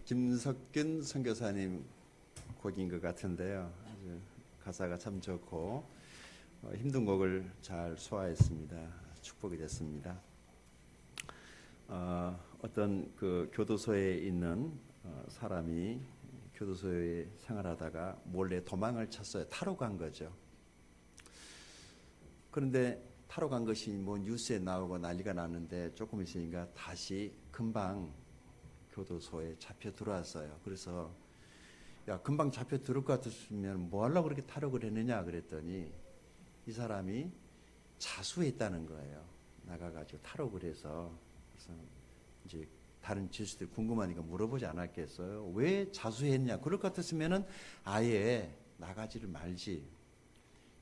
김석균 선교사님 곡인 것 같은데요. 가사가 참 좋고 힘든 곡을 잘 소화했습니다. 축복이 됐습니다. 어떤 그 교도소에 있는 사람이 교도소에 생활하다가 몰래 도망을 쳤어요. 타러 간 거죠. 그런데 타러 간 것이 뭐 뉴스에 나오고 난리가 났는데 조금 있으니까 다시 금방 교도소에 잡혀 들어왔어요. 그래서 야, 금방 잡혀 들어올 것 같았으면 뭐 하려고 그렇게 타러 그랬느냐 그랬더니 이 사람이 자수했다는 거예요. 나가가지고 타러 그래서 이제 다른 지수들이 궁금하니까 물어보지 않았겠어요. 왜 자수했냐? 그럴 것 같았으면은 아예 나가지를 말지.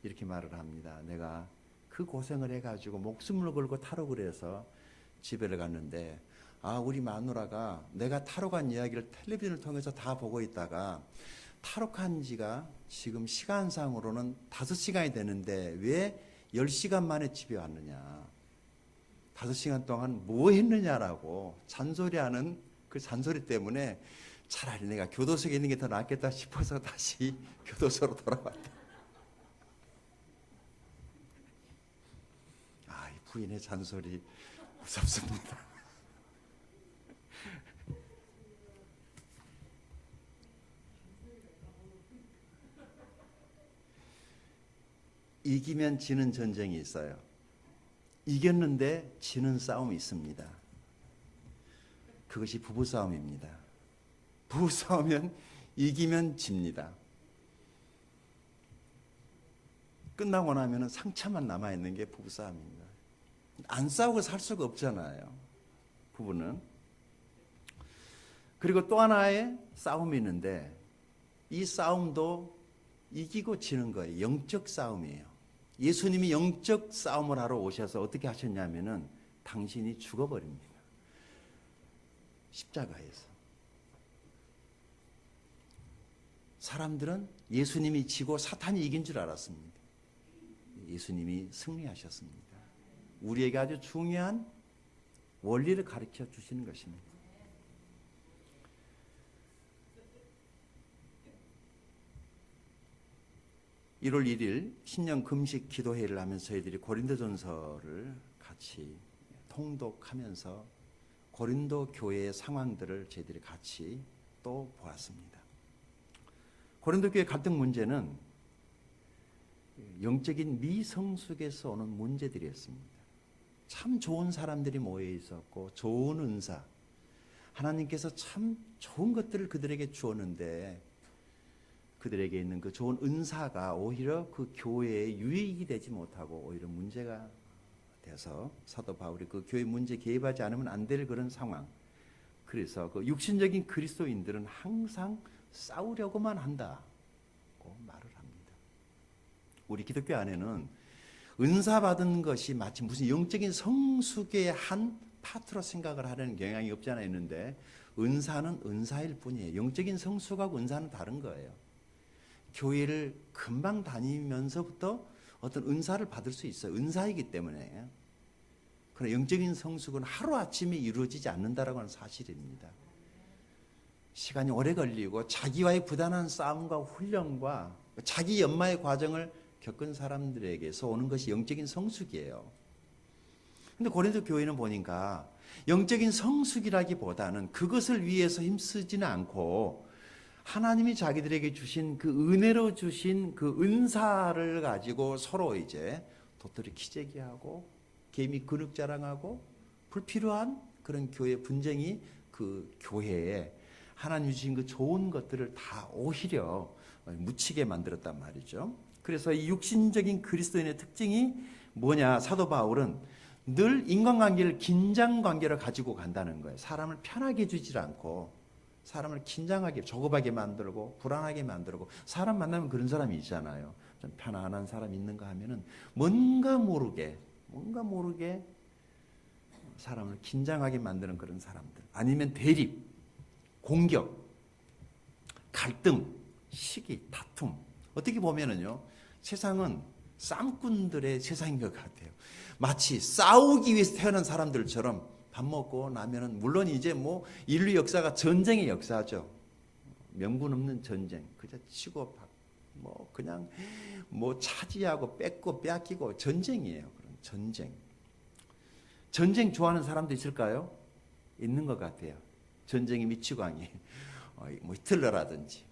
이렇게 말을 합니다. 내가 그 고생을 해가지고 목숨을 걸고 타러 그래서 집에를 갔는데 우리 마누라가 내가 타러 간 이야기를 텔레비전을 통해서 다 보고 있다가 타러 간 지가 지금 시간상으로는 5시간이 되는데 왜 10시간 만에 집에 왔느냐. 5시간 동안 뭐 했느냐라고 잔소리하는 그 잔소리 때문에 차라리 내가 교도소에 있는 게 더 낫겠다 싶어서 다시 교도소로 돌아왔다. 이 부인의 잔소리 무섭습니다. 이기면 지는 전쟁이 있어요. 이겼는데 지는 싸움이 있습니다. 그것이 부부싸움입니다. 부부싸움은 이기면 집니다. 끝나고 나면 상처만 남아있는 게 부부싸움입니다. 안 싸우고 살 수가 없잖아요. 부부는. 그리고 또 하나의 싸움이 있는데 이 싸움도 이기고 지는 거예요. 영적 싸움이에요. 예수님이 영적 싸움을 하러 오셔서 어떻게 하셨냐면은 당신이 죽어버립니다. 십자가에서. 사람들은 예수님이 지고 사탄이 이긴 줄 알았습니다. 예수님이 승리하셨습니다. 우리에게 아주 중요한 원리를 가르쳐 주시는 것입니다. (1월 1일) 신년 금식 기도회를 하면서 저희들이 고린도전서를 같이 통독하면서 고린도 교회의 상황들을 저희들이 같이 또 보았습니다. 고린도 교회 갈등 문제는 영적인 미성숙에서 오는 문제들이었습니다. 참 좋은 사람들이 모여 있었고 좋은 은사, 하나님께서 참 좋은 것들을 그들에게 주었는데 그들에게 있는 그 좋은 은사가 오히려 그 교회에 유익이 되지 못하고 오히려 문제가 돼서 사도 바울이 그 교회 문제에 개입하지 않으면 안 될 그런 상황. 그래서 그 육신적인 그리스도인들은 항상 싸우려고만 한다고 말을 합니다. 우리 기독교 안에는 은사 받은 것이 마치 무슨 영적인 성숙의 한 파트로 생각을 하려는 경향이 없지 않아 있는데 은사는 은사일 뿐이에요. 영적인 성숙하고 은사는 다른 거예요. 교회를 금방 다니면서부터 어떤 은사를 받을 수 있어요. 은사이기 때문에. 그러나 영적인 성숙은 하루아침에 이루어지지 않는다라고 하는 사실입니다. 시간이 오래 걸리고 자기와의 부단한 싸움과 훈련과 자기 연마의 과정을 겪은 사람들에게서 오는 것이 영적인 성숙이에요. 근데 고린도 교회는 보니까 영적인 성숙이라기보다는 그것을 위해서 힘쓰지는 않고 하나님이 자기들에게 주신 그 은혜로 주신 그 은사를 가지고 서로 이제 도토리 키재기하고 개미 근육 자랑하고 불필요한 그런 교회 분쟁이 그 교회에 하나님이 주신 그 좋은 것들을 다 오히려 묻히게 만들었단 말이죠. 그래서 이 육신적인 그리스도인의 특징이 뭐냐? 사도 바울은 늘 인간관계를 긴장관계로 가지고 간다는 거예요. 사람을 편하게 해주질 않고 사람을 긴장하게 조급하게 만들고 불안하게 만들고 사람 만나면 그런 사람이 있잖아요. 좀 편안한 사람이 있는가 하면은 뭔가 모르게 사람을 긴장하게 만드는 그런 사람들. 아니면 대립, 공격, 갈등, 시기, 다툼. 어떻게 보면은요, 세상은 쌈꾼들의 세상인 것 같아요. 마치 싸우기 위해서 태어난 사람들처럼 밥 먹고 나면은 물론 이제 뭐 인류 역사가 전쟁의 역사죠. 명분 없는 전쟁. 그저 치고 뭐 그냥 뭐 차지하고 뺏고 빼앗기고 전쟁이에요. 그런 전쟁. 전쟁 좋아하는 사람도 있을까요? 있는 것 같아요. 전쟁의 미치광이 뭐 히틀러라든지.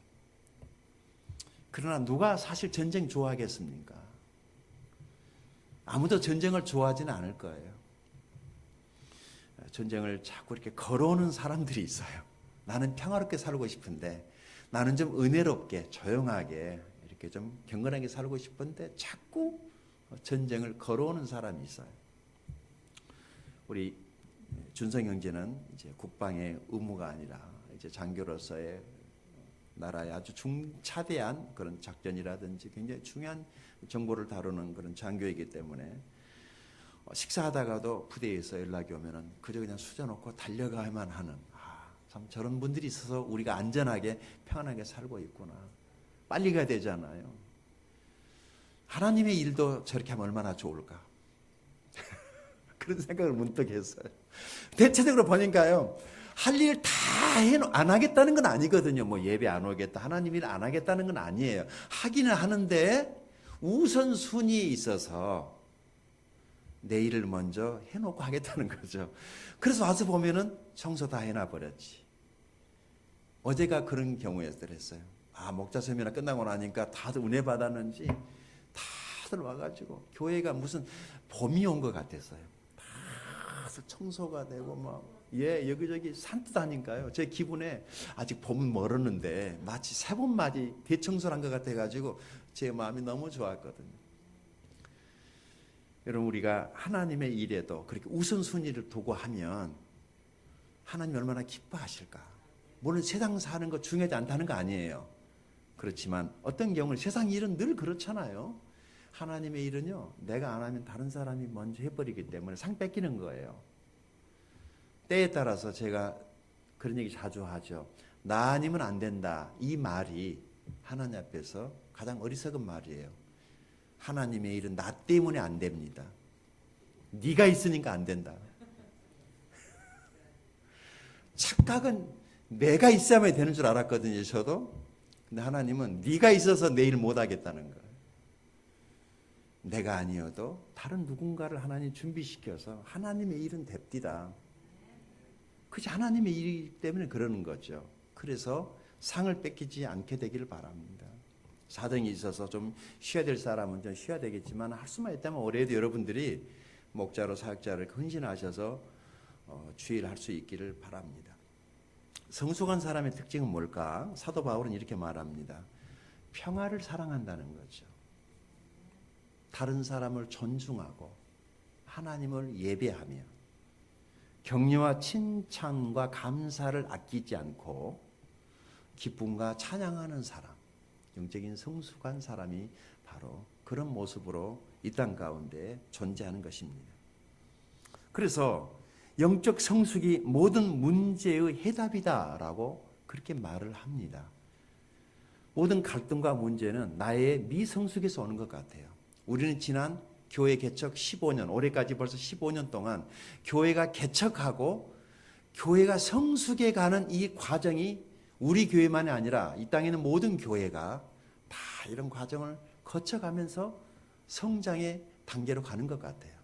그러나 누가 사실 전쟁 좋아하겠습니까? 아무도 전쟁을 좋아하지는 않을 거예요. 전쟁을 자꾸 이렇게 걸어오는 사람들이 있어요. 나는 평화롭게 살고 싶은데, 나는 좀 은혜롭게 조용하게 이렇게 좀 경건하게 살고 싶은데 자꾸 전쟁을 걸어오는 사람이 있어요. 우리 준성 형제는 이제 국방의 의무가 아니라 이제 장교로서의 나라의 아주 중차대한 그런 작전이라든지 굉장히 중요한 정보를 다루는 그런 장교이기 때문에 식사하다가도 부대에서 연락이 오면은 그저 그냥 수저놓고 달려가야만 하는, 참 저런 분들이 있어서 우리가 안전하게 평안하게 살고 있구나. 빨리 가야 되잖아요. 하나님의 일도 저렇게 하면 얼마나 좋을까. 그런 생각을 문득 했어요. 대체적으로 보니까요, 할 일 다 안 하겠다는 건 아니거든요. 뭐 예배 안 오겠다, 하나님 일 안 하겠다는 건 아니에요. 하기는 하는데 우선순위에 있어서 내 일을 먼저 해놓고 하겠다는 거죠. 그래서 와서 보면은 청소 다 해놔버렸지. 어제가 그런 경우였더랬어요. 목자 세미나 끝나고 나니까 다들 은혜 받았는지 다들 와가지고 교회가 무슨 봄이 온 것 같았어요. 다들 청소가 되고 막 여기저기 산뜻하니까요. 제 기분에 아직 봄은 멀었는데 마치 새봄맞이 대청소를 한 것 같아가지고 제 마음이 너무 좋았거든요. 여러분, 우리가 하나님의 일에도 그렇게 우선순위를 두고 하면 하나님이 얼마나 기뻐하실까. 물론 세상 사는 거 중요하지 않다는 거 아니에요. 그렇지만 어떤 경우는 세상 일은 늘 그렇잖아요. 하나님의 일은요, 내가 안 하면 다른 사람이 먼저 해버리기 때문에 상 뺏기는 거예요. 때에 따라서 제가 그런 얘기 자주 하죠. 나 아니면 안 된다. 이 말이 하나님 앞에서 가장 어리석은 말이에요. 하나님의 일은 나 때문에 안 됩니다. 네가 있으니까 안 된다. 착각은 내가 있어야만 되는 줄 알았거든요, 저도. 근데 하나님은 네가 있어서 내 일 못 하겠다는 거예요. 내가 아니어도 다른 누군가를 하나님 준비시켜서 하나님의 일은 됩디다. 그게 하나님의 일이기 때문에 그러는 거죠. 그래서 상을 뺏기지 않게 되기를 바랍니다. 사정이 있어서 좀 쉬어야 될 사람은 좀 쉬어야 되겠지만 할 수만 있다면 올해도 여러분들이 목자로 사역자를 헌신하셔서 주의를 할 수 있기를 바랍니다. 성숙한 사람의 특징은 뭘까? 사도 바울은 이렇게 말합니다. 평화를 사랑한다는 거죠. 다른 사람을 존중하고 하나님을 예배하며 격려와 칭찬과 감사를 아끼지 않고 기쁨과 찬양하는 사람, 영적인 성숙한 사람이 바로 그런 모습으로 이 땅 가운데 존재하는 것입니다. 그래서 영적 성숙이 모든 문제의 해답이다라고 그렇게 말을 합니다. 모든 갈등과 문제는 나의 미성숙에서 오는 것 같아요. 우리는 지난 교회 개척 15년, 올해까지 벌써 15년 동안 교회가 개척하고 교회가 성숙해 가는 이 과정이 우리 교회만이 아니라 이 땅에 있는 모든 교회가 다 이런 과정을 거쳐가면서 성장의 단계로 가는 것 같아요.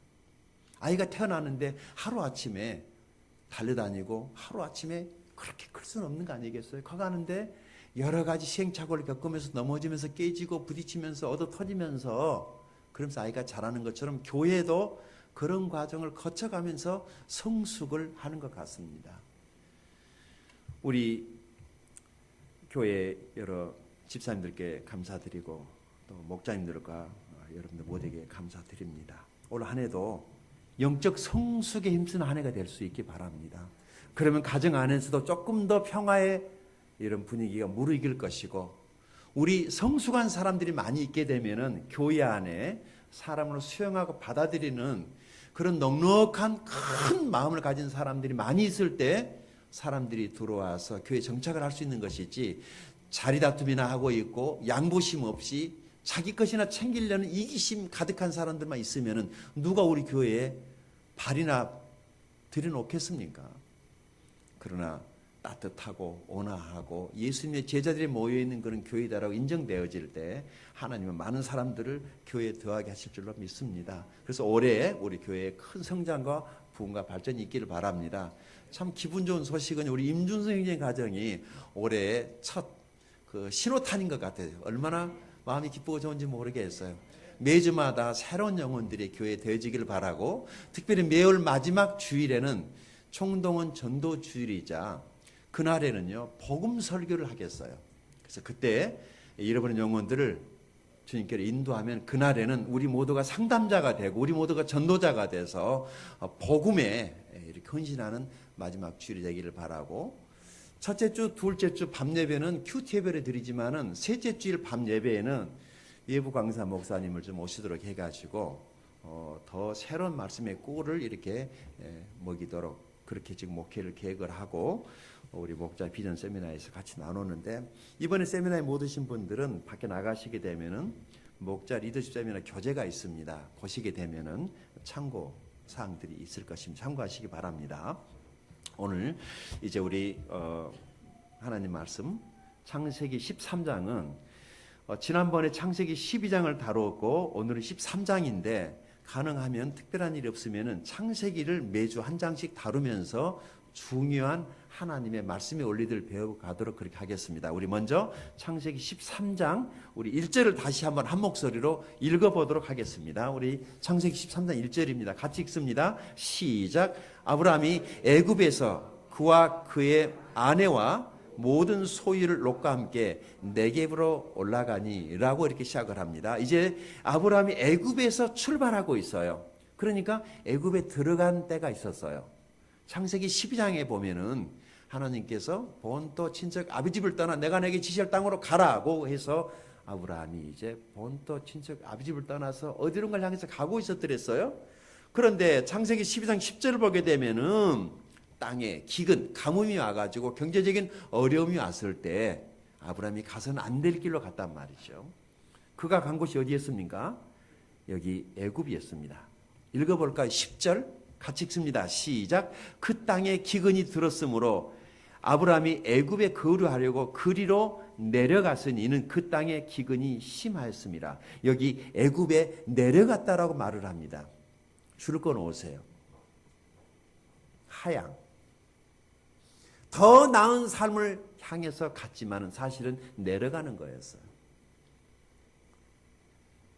아이가 태어나는데 하루아침에 달려다니고 하루아침에 그렇게 클 수는 없는 거 아니겠어요? 커가는데 여러 가지 시행착오를 겪으면서 넘어지면서 깨지고 부딪히면서 얻어 터지면서 그러면서 아이가 자라는 것처럼 교회도 그런 과정을 거쳐가면서 성숙을 하는 것 같습니다. 우리 교회 여러 집사님들께 감사드리고 또 목자님들과 여러분들 모두에게 감사드립니다. 올 한 해도 영적 성숙에 힘쓰는 한 해가 될 수 있기 바랍니다. 그러면 가정 안에서도 조금 더 평화의 이런 분위기가 무르익을 것이고 우리 성숙한 사람들이 많이 있게 되면은 교회 안에 사람을 수용하고 받아들이는 그런 넉넉한 큰 마음을 가진 사람들이 많이 있을 때 사람들이 들어와서 교회에 정착을 할 수 있는 것이지 자리 다툼이나 하고 있고 양보심 없이 자기 것이나 챙기려는 이기심 가득한 사람들만 있으면은 누가 우리 교회에 발이나 들여놓겠습니까? 그러나 따뜻하고 온화하고 예수님의 제자들이 모여있는 그런 교회다라고 인정되어질 때 하나님은 많은 사람들을 교회에 더하게 하실 줄로 믿습니다. 그래서 올해 우리 교회에 큰 성장과 부흥과 발전이 있기를 바랍니다. 참 기분 좋은 소식은 우리 임준성 형제 가정이 올해 첫 신호탄인 것 같아요. 얼마나 마음이 기쁘고 좋은지 모르겠어요. 매주마다 새로운 영혼들이 교회에 되어지길 바라고, 특별히 매월 마지막 주일에는 총동원 전도 주일이자 그날에는요 복음 설교를 하겠어요. 그래서 그때 잃어버린 영혼들을 주님께로 인도하면 그날에는 우리 모두가 상담자가 되고 우리 모두가 전도자가 돼서 복음에 이렇게 헌신하는 마지막 주일이 되기를 바라고, 첫째 주, 둘째 주 밤 예배는 큐티 예배를 드리지만은 셋째 주일 밤 예배에는 예부 강사 목사님을 좀 오시도록 해가지고 더 새로운 말씀의 꿀을 이렇게 먹이도록 그렇게 지금 목회를 계획을 하고 우리 목자 비전 세미나에서 같이 나누는데, 이번에 세미나에 못 오신 분들은 밖에 나가시게 되면은 목자 리더십 세미나 교재가 있습니다. 보시게 되면은 참고 사항들이 있을 것입니다. 참고하시기 바랍니다. 오늘 이제 우리 하나님 말씀 창세기 13장은 지난번에 창세기 12장을 다루었고 오늘은 13장인데 가능하면 특별한 일이 없으면은 창세기를 매주 한 장씩 다루면서 중요한 하나님의 말씀의 원리들을 배워가도록 그렇게 하겠습니다. 우리 먼저 창세기 13장 우리 1절을 다시 한번 한 목소리로 읽어보도록 하겠습니다. 우리 창세기 13장 1절입니다. 같이 읽습니다. 시작. 아브라함이 애굽에서 그와 그의 아내와 모든 소유를 롯과 함께 네겝으로 올라가니 라고 이렇게 시작을 합니다. 이제 아브라함이 애굽에서 출발하고 있어요. 그러니까 애굽에 들어간 때가 있었어요. 창세기 12장에 보면은 하나님께서 본토 친척 아비집을 떠나 내가 내게 지시할 땅으로 가라고 해서 아브라함이 이제 본토 친척 아비집을 떠나서 어디론가를 향해서 가고 있었더랬어요. 그런데 창세기 12장 10절을 보게 되면은 땅에 기근, 가뭄이 와가지고 경제적인 어려움이 왔을 때 아브라함이 가서는 안 될 길로 갔단 말이죠. 그가 간 곳이 어디였습니까? 여기 애굽이었습니다. 읽어볼까요? 10절 같이 읽습니다. 시작. 그 땅에 기근이 들었으므로 아브라함이 애굽에 거류하려고 그리로 내려갔으니 이는 그 땅에 기근이 심하였습니다. 여기 애굽에 내려갔다라고 말을 합니다. 줄 거 놓으세요. 하양. 더 나은 삶을 향해서 갔지만은 사실은 내려가는 거였어요.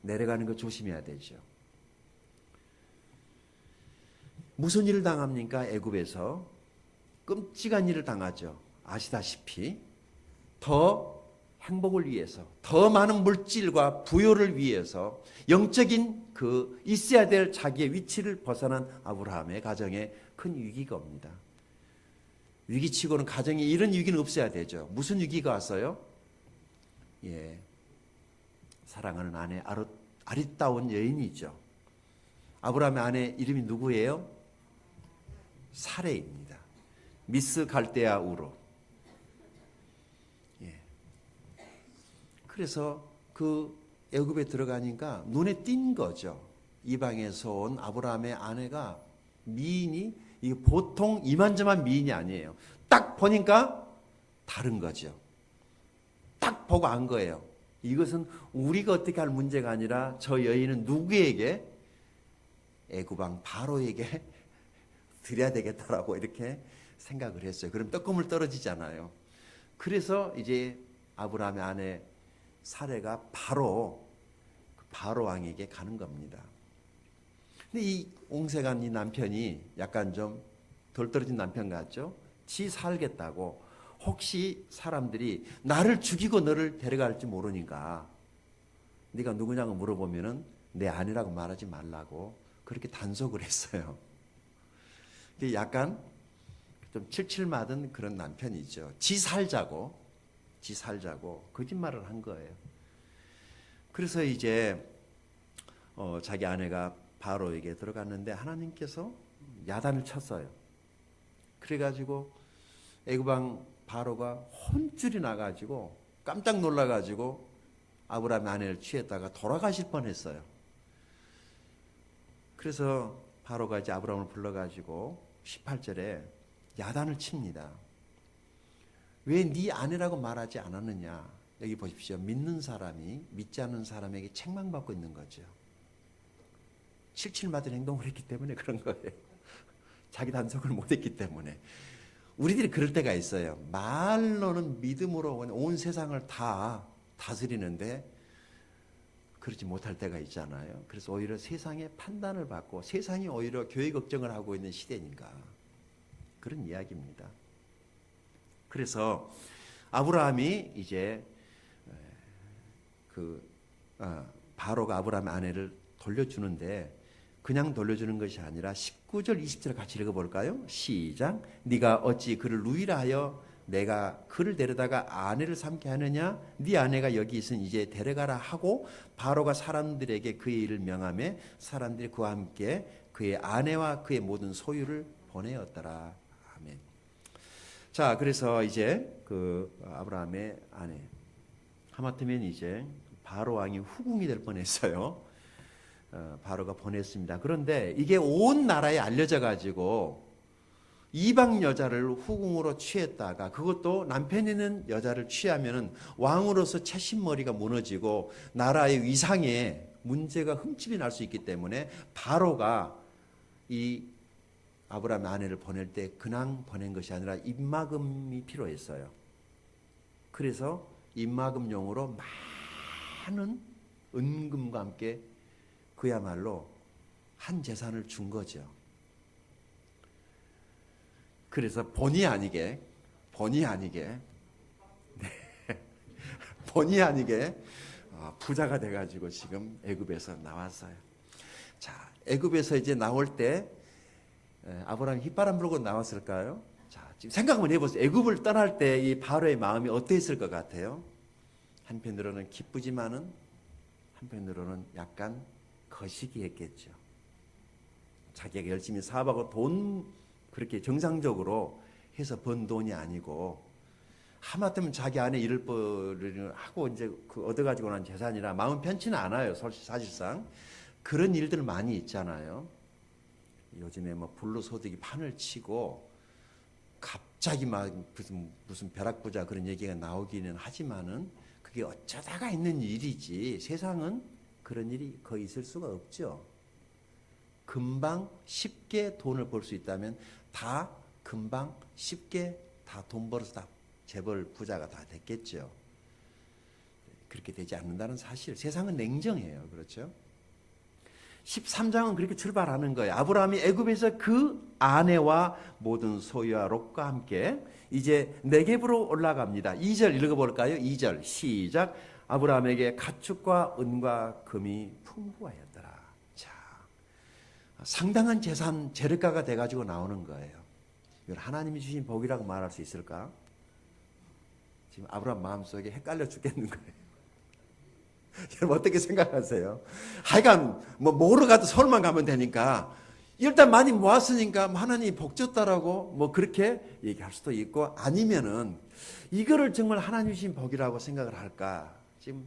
내려가는 거 조심해야 되죠. 무슨 일을 당합니까? 애굽에서 끔찍한 일을 당하죠. 아시다시피 더 행복을 위해서, 더 많은 물질과 부요를 위해서 영적인 그 있어야 될 자기의 위치를 벗어난 아브라함의 가정에 큰 위기가 옵니다. 위기치고는 가정에 이런 위기는 없어야 되죠. 무슨 위기가 왔어요? 예, 사랑하는 아내 아리따운 여인이죠. 아브라함의 아내 이름이 누구예요? 사레입니다. 미스 갈대아 우르. 예. 그래서 그 애굽에 들어가니까 눈에 띈 거죠. 이방에서 온 아브라함의 아내가 미인이 이게 보통 이만저만 미인이 아니에요. 딱 보니까 다른 거죠. 딱 보고 안 거예요. 이것은 우리가 어떻게 할 문제가 아니라 저 여인은 누구에게? 애굽왕 바로에게 드려야 되겠다라고 이렇게 생각을 했어요. 그럼 떡고물 떨어지잖아요. 그래서 이제 아브라함의 아내 사레가 바로 왕에게 가는 겁니다. 근데 이 옹색한 이 남편이 약간 좀 덜 떨어진 남편 같죠? 지 살겠다고 혹시 사람들이 나를 죽이고 너를 데려갈지 모르니까 네가 누구냐고 물어보면은 내 아내라고 말하지 말라고 그렇게 단속을 했어요. 약간 좀 칠칠맞은 그런 남편이죠. 지 살자고 거짓말을 한 거예요. 그래서 이제 자기 아내가 바로에게 들어갔는데 하나님께서 야단을 쳤어요. 그래가지고 애굽왕 바로가 혼쭐이 나가지고 깜짝 놀라가지고 아브라함의 아내를 취했다가 돌아가실 뻔했어요. 그래서 바로가 이제 아브라함을 불러가지고 18절에 야단을 칩니다. 왜 네 아내라고 말하지 않았느냐? 여기 보십시오. 믿는 사람이 믿지 않는 사람에게 책망받고 있는 거죠. 칠칠맞은 행동을 했기 때문에 그런 거예요. 자기 단속을 못했기 때문에. 우리들이 그럴 때가 있어요. 말로는 믿음으로 온 세상을 다 다스리는데 그렇지 못할 때가 있잖아요. 그래서 오히려 세상의 판단을 받고 세상이 오히려 교회 걱정을 하고 있는 시대니까 그런 이야기입니다. 그래서 아브라함이 이제 바로가 아브라함의 아내를 돌려주는데 그냥 돌려주는 것이 아니라 19절 20절 같이 읽어볼까요? 시작. 네가 어찌 그를 누이라 하여 내가 그를 데려다가 아내를 삼게 하느냐? 네 아내가 여기 있으니 이제 데려가라 하고 바로가 사람들에게 그의 일을 명하며 사람들이 그와 함께 그의 아내와 그의 모든 소유를 보내었더라. 아멘. 자, 그래서 이제 그 아브라함의 아내 하마터면 이제 바로 왕이 후궁이 될 뻔했어요. 바로가 보냈습니다. 그런데 이게 온 나라에 알려져 가지고 이방 여자를 후궁으로 취했다가 그것도 남편 있는 여자를 취하면은 왕으로서 채신머리가 무너지고 나라의 위상에 문제가 흠집이 날 수 있기 때문에 바로가 이 아브라함의 아내를 보낼 때 그냥 보낸 것이 아니라 입막음이 필요했어요. 그래서 입막음용으로 많은 은금과 함께 그야말로 한 재산을 준 거죠. 그래서 본의 아니게 부자가 돼가지고 지금 애굽에서 나왔어요. 자, 애굽에서 이제 나올 때 아브라함이 휘바람 불고 나왔을까요? 자, 지금 생각 한번 해보세요. 애굽을 떠날 때 이 바로의 마음이 어땠을 것 같아요? 한편으로는 기쁘지만은 한편으로는 약간 거시기했겠죠. 자기가 열심히 사업하고 돈 그렇게 정상적으로 해서 번 돈이 아니고 하마터면 자기 아내 잃을 뻔을 하고 이제 그 얻어가지고 난 재산이라 마음 편치는 않아요. 사실상 그런 일들 많이 있잖아요. 요즘에 뭐 불로소득이 판을 치고 갑자기 막 무슨 벼락부자 그런 얘기가 나오기는 하지만은 그게 어쩌다가 있는 일이지 세상은 그런 일이 거의 있을 수가 없죠. 금방 쉽게 돈을 벌 수 있다면 다 금방 쉽게 다 돈 벌어서 다 재벌 부자가 다 됐겠죠. 그렇게 되지 않는다는 사실. 세상은 냉정해요. 그렇죠? 13장은 그렇게 출발하는 거예요. 아브라함이 애굽에서 그 아내와 모든 소유와 롯과 함께 이제 네겝으로 올라갑니다. 2절 읽어볼까요? 2절 시작. 아브라함에게 가축과 은과 금이 풍부하였더라. 자, 상당한 재산 재력가가 돼가지고 나오는 거예요. 이걸 하나님이 주신 복이라고 말할 수 있을까? 지금 아브라함 마음속에 헷갈려 죽겠는 거예요. 여러분 어떻게 생각하세요? 하여간 뭐 모으러 가도 서울만 가면 되니까 일단 많이 모았으니까 하나님이 복 줬다라고 뭐 그렇게 얘기할 수도 있고 아니면은 이거를 정말 하나님 주신 복이라고 생각을 할까? 지금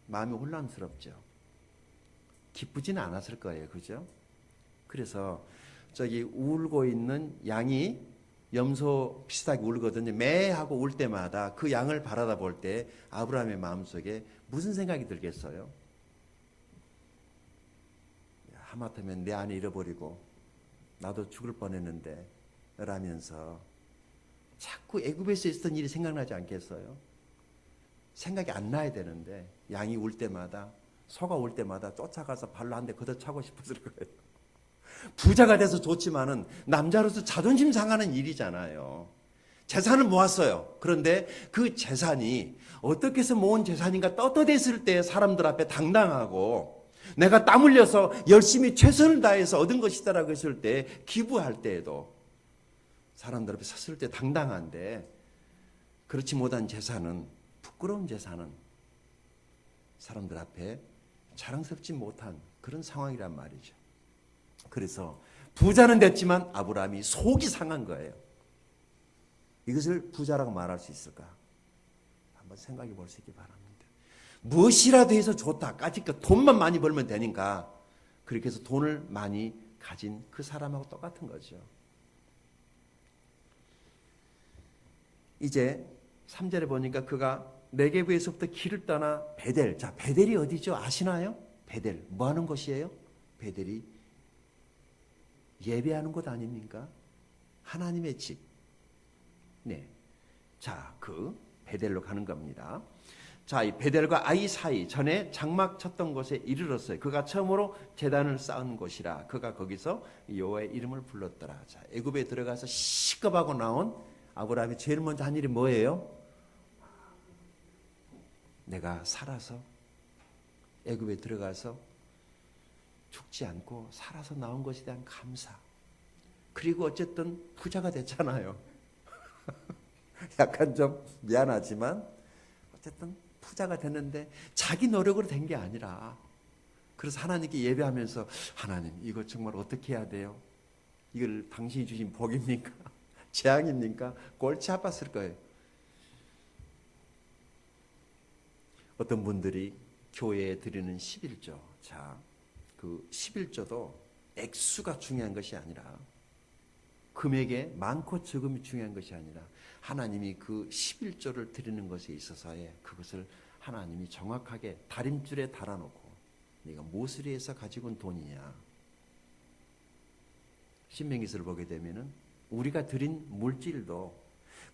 마음이 혼란스럽죠. 기쁘지는 않았을 거예요. 그죠? 그래서 저기 울고 있는 양이 염소 비슷하게 울거든요. 매하고 울 때마다 그 양을 바라다 볼 때 아브라함의 마음속에 무슨 생각이 들겠어요? 하마터면 내 아내 잃어버리고 나도 죽을 뻔했는데 라면서 자꾸 애굽에서 있었던 일이 생각나지 않겠어요? 생각이 안 나야 되는데 양이 울 때마다 소가 울 때마다 쫓아가서 발로 한 대 걷어차고 싶었을 거예요. 부자가 돼서 좋지만은 남자로서 자존심 상하는 일이잖아요. 재산을 모았어요. 그런데 그 재산이 어떻게 해서 모은 재산인가 떳떳했을 때 사람들 앞에 당당하고 내가 땀 흘려서 열심히 최선을 다해서 얻은 것이다라고 했을 때 기부할 때에도 사람들 앞에 섰을 때 당당한데 그렇지 못한 재산은 부끄러운 재산은 사람들 앞에 자랑스럽지 못한 그런 상황이란 말이죠. 그래서 부자는 됐지만 아브라함이 속이 상한 거예요. 이것을 부자라고 말할 수 있을까? 한번 생각해 볼 수 있기 바랍니다. 무엇이라도 해서 좋다. 까짓거 돈만 많이 벌면 되니까 그렇게 해서 돈을 많이 가진 그 사람하고 똑같은 거죠. 이제 3절에 보니까 그가 네게브에서부터 길을 떠나 베델. 자, 베델이 어디죠? 아시나요? 베델. 뭐 하는 곳이에요? 베델이 예배하는 곳 아닙니까? 하나님의 집. 네. 자, 그 베델로 가는 겁니다. 자, 이 베델과 아이 사이 전에 장막 쳤던 곳에 이르렀어요. 그가 처음으로 제단을 쌓은 곳이라 그가 거기서 여호와의 이름을 불렀더라. 자, 애굽에 들어가서 시겁하고 나온 아브라함이 제일 먼저 한 일이 뭐예요? 내가 살아서 애굽에 들어가서 죽지 않고 살아서 나온 것에 대한 감사. 그리고 어쨌든 부자가 됐잖아요. 약간 좀 미안하지만 어쨌든 부자가 됐는데 자기 노력으로 된 게 아니라, 그래서 하나님께 예배하면서 하나님 이거 정말 어떻게 해야 돼요? 이걸 당신이 주신 복입니까? 재앙입니까? 골치 아팠을 거예요. 어떤 분들이 교회에 드리는 11조, 자, 그 11조도 액수가 중요한 것이 아니라, 금액에 많고 적음이 중요한 것이 아니라 하나님이 그 11조를 드리는 것에 있어서의 그것을 하나님이 정확하게 다림줄에 달아놓고, 네가 무엇을 위해서 가지고 온 돈이냐. 신명기서를 보게 되면은 우리가 드린 물질도